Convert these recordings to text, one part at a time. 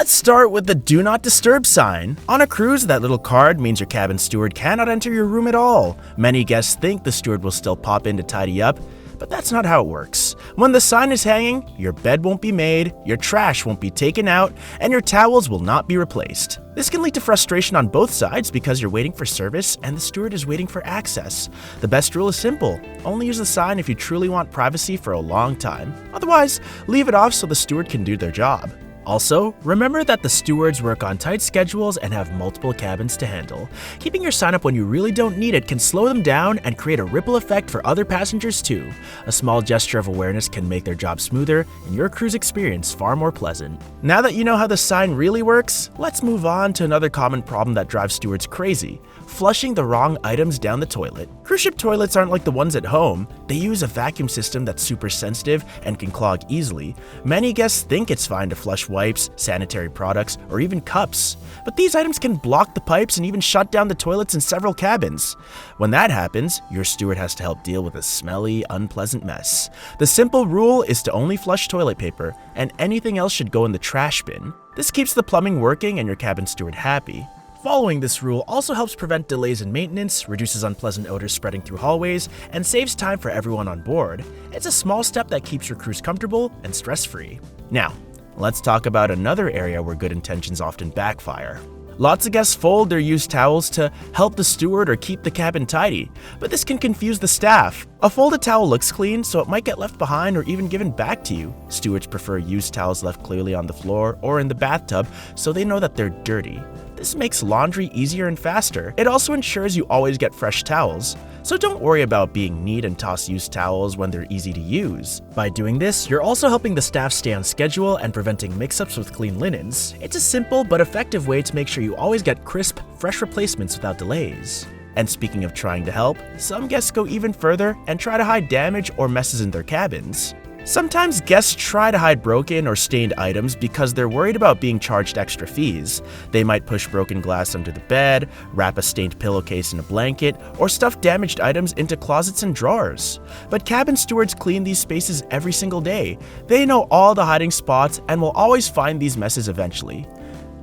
Let's start with the Do Not Disturb sign. On a cruise, that little card means your cabin steward cannot enter your room at all. Many guests think the steward will still pop in to tidy up, but that's not how it works. When the sign is hanging, your bed won't be made, your trash won't be taken out, and your towels will not be replaced. This can lead to frustration on both sides because you're waiting for service and the steward is waiting for access. The best rule is simple: only use the sign if you truly want privacy for a long time. Otherwise, leave it off so the steward can do their job. Also, remember that the stewards work on tight schedules and have multiple cabins to handle. Keeping your sign up when you really don't need it can slow them down and create a ripple effect for other passengers too. A small gesture of awareness can make their job smoother and your cruise experience far more pleasant. Now that you know how the sign really works, let's move on to another common problem that drives stewards crazy: flushing the wrong items down the toilet. Cruise ship toilets aren't like the ones at home. They use a vacuum system that's super sensitive and can clog easily. Many guests think it's fine to flush wipes, sanitary products, or even cups. But these items can block the pipes and even shut down the toilets in several cabins. When that happens, your steward has to help deal with a smelly, unpleasant mess. The simple rule is to only flush toilet paper, and anything else should go in the trash bin. This keeps the plumbing working and your cabin steward happy. Following this rule also helps prevent delays in maintenance, reduces unpleasant odors spreading through hallways, and saves time for everyone on board. It's a small step that keeps your cruise comfortable and stress-free. Now, let's talk about another area where good intentions often backfire. Lots of guests fold their used towels to help the steward or keep the cabin tidy, but this can confuse the staff. A folded towel looks clean, so it might get left behind or even given back to you. Stewards prefer used towels left clearly on the floor or in the bathtub so they know that they're dirty. This makes laundry easier and faster. It also ensures you always get fresh towels. So don't worry about being neat and toss used towels when they're easy to use. By doing this, you're also helping the staff stay on schedule and preventing mix-ups with clean linens. It's a simple but effective way to make sure you always get crisp, fresh replacements without delays. And speaking of trying to help, some guests go even further and try to hide damage or messes in their cabins. Sometimes guests try to hide broken or stained items because they're worried about being charged extra fees. They might push broken glass under the bed, wrap a stained pillowcase in a blanket, or stuff damaged items into closets and drawers. But cabin stewards clean these spaces every single day. They know all the hiding spots and will always find these messes eventually.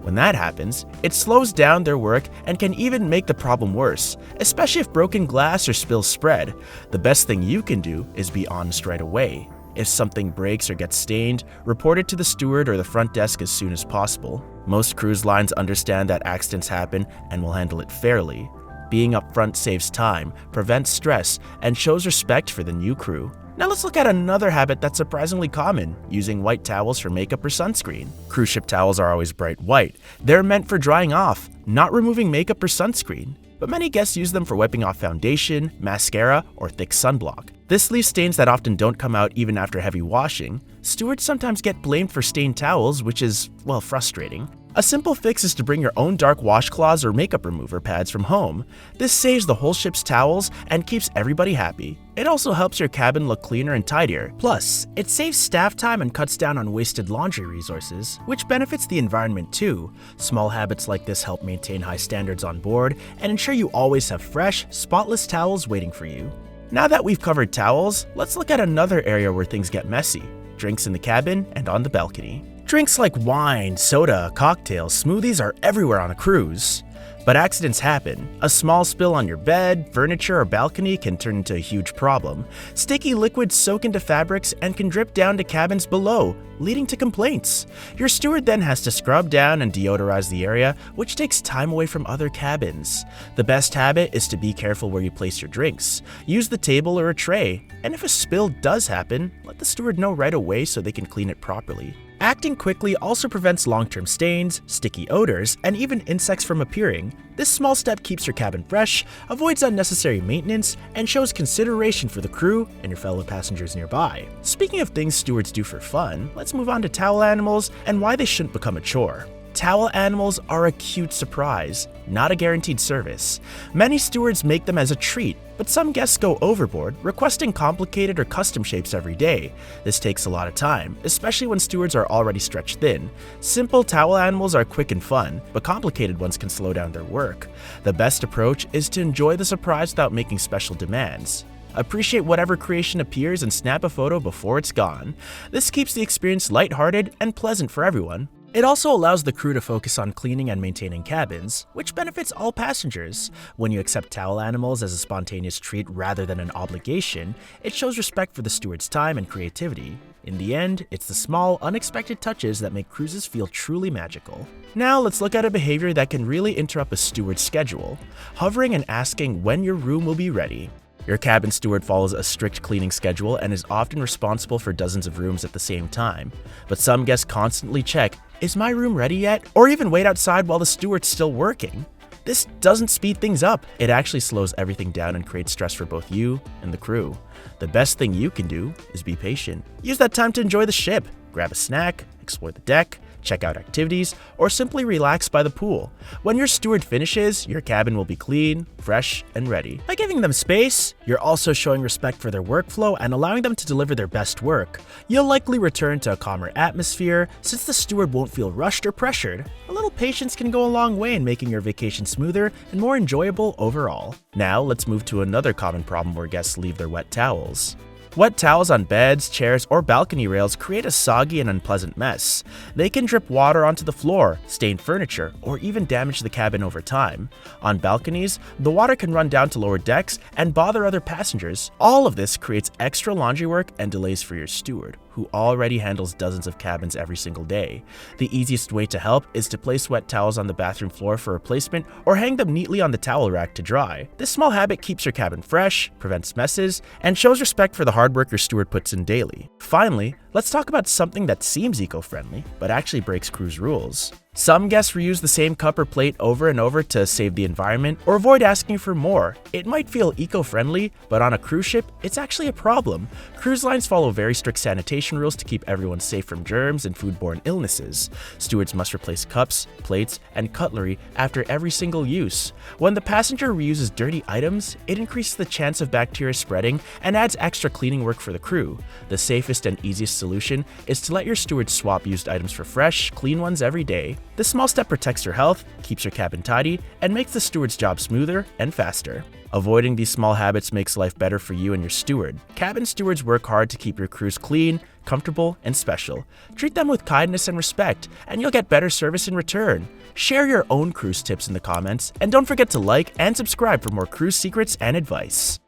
When that happens, it slows down their work and can even make the problem worse, especially if broken glass or spills spread. The best thing you can do is be honest right away. If something breaks or gets stained, report it to the steward or the front desk as soon as possible. Most cruise lines understand that accidents happen and will handle it fairly. Being upfront saves time, prevents stress, and shows respect for the new crew. Now let's look at another habit that's surprisingly common: using white towels for makeup or sunscreen. Cruise ship towels are always bright white. They're meant for drying off, not removing makeup or sunscreen. But many guests use them for wiping off foundation, mascara, or thick sunblock. This leaves stains that often don't come out even after heavy washing. Stewards sometimes get blamed for stained towels, which is, well, frustrating. A simple fix is to bring your own dark washcloths or makeup remover pads from home. This saves the whole ship's towels and keeps everybody happy. It also helps your cabin look cleaner and tidier. Plus, it saves staff time and cuts down on wasted laundry resources, which benefits the environment too. Small habits like this help maintain high standards on board and ensure you always have fresh, spotless towels waiting for you. Now that we've covered towels, let's look at another area where things get messy: drinks in the cabin and on the balcony. Drinks like wine, soda, cocktails, smoothies are everywhere on a cruise. But accidents happen. A small spill on your bed, furniture, or balcony can turn into a huge problem. Sticky liquids soak into fabrics and can drip down to cabins below, leading to complaints. Your steward then has to scrub down and deodorize the area, which takes time away from other cabins. The best habit is to be careful where you place your drinks. Use the table or a tray, and if a spill does happen, let the steward know right away so they can clean it properly. Acting quickly also prevents long-term stains, sticky odors, and even insects from appearing. This small step keeps your cabin fresh, avoids unnecessary maintenance, and shows consideration for the crew and your fellow passengers nearby. Speaking of things stewards do for fun, let's move on to towel animals and why they shouldn't become a chore. Towel animals are a cute surprise, not a guaranteed service. Many stewards make them as a treat, but some guests go overboard, requesting complicated or custom shapes every day. This takes a lot of time, especially when stewards are already stretched thin. Simple towel animals are quick and fun, but complicated ones can slow down their work. The best approach is to enjoy the surprise without making special demands. Appreciate whatever creation appears and snap a photo before it's gone. This keeps the experience lighthearted and pleasant for everyone. It also allows the crew to focus on cleaning and maintaining cabins, which benefits all passengers. When you accept towel animals as a spontaneous treat rather than an obligation, it shows respect for the steward's time and creativity. In the end, it's the small, unexpected touches that make cruises feel truly magical. Now let's look at a behavior that can really interrupt a steward's schedule: hovering and asking when your room will be ready. Your cabin steward follows a strict cleaning schedule and is often responsible for dozens of rooms at the same time. But some guests constantly check, "Is my room ready yet?" or even wait outside while the steward's still working. This doesn't speed things up. It actually slows everything down and creates stress for both you and the crew. The best thing you can do is be patient. Use that time to enjoy the ship. Grab a snack, explore the deck, check out activities, or simply relax by the pool. When your steward finishes, your cabin will be clean, fresh, and ready. By giving them space, you're also showing respect for their workflow and allowing them to deliver their best work. You'll likely return to a calmer atmosphere since the steward won't feel rushed or pressured. A little patience can go a long way in making your vacation smoother and more enjoyable overall. Now, let's move to another common problem where guests leave their wet towels. Wet towels on beds, chairs, or balcony rails create a soggy and unpleasant mess. They can drip water onto the floor, stain furniture, or even damage the cabin over time. On balconies, the water can run down to lower decks and bother other passengers. All of this creates extra laundry work and delays for your steward, who already handles dozens of cabins every single day. The easiest way to help is to place wet towels on the bathroom floor for replacement or hang them neatly on the towel rack to dry. This small habit keeps your cabin fresh, prevents messes, and shows respect for the hard work your steward puts in daily. Finally, let's talk about something that seems eco-friendly, but actually breaks cruise rules. Some guests reuse the same cup or plate over and over to save the environment or avoid asking for more. It might feel eco-friendly, but on a cruise ship, it's actually a problem. Cruise lines follow very strict sanitation rules to keep everyone safe from germs and foodborne illnesses. Stewards must replace cups, plates, and cutlery after every single use. When the passenger reuses dirty items, it increases the chance of bacteria spreading and adds extra cleaning work for the crew. The safest and easiest solution is to let your steward swap used items for fresh, clean ones every day. This small step protects your health, keeps your cabin tidy, and makes the steward's job smoother and faster. Avoiding these small habits makes life better for you and your steward. Cabin stewards work hard to keep your crews clean, comfortable, and special. Treat them with kindness and respect, and you'll get better service in return. Share your own cruise tips in the comments, and don't forget to like and subscribe for more cruise secrets and advice.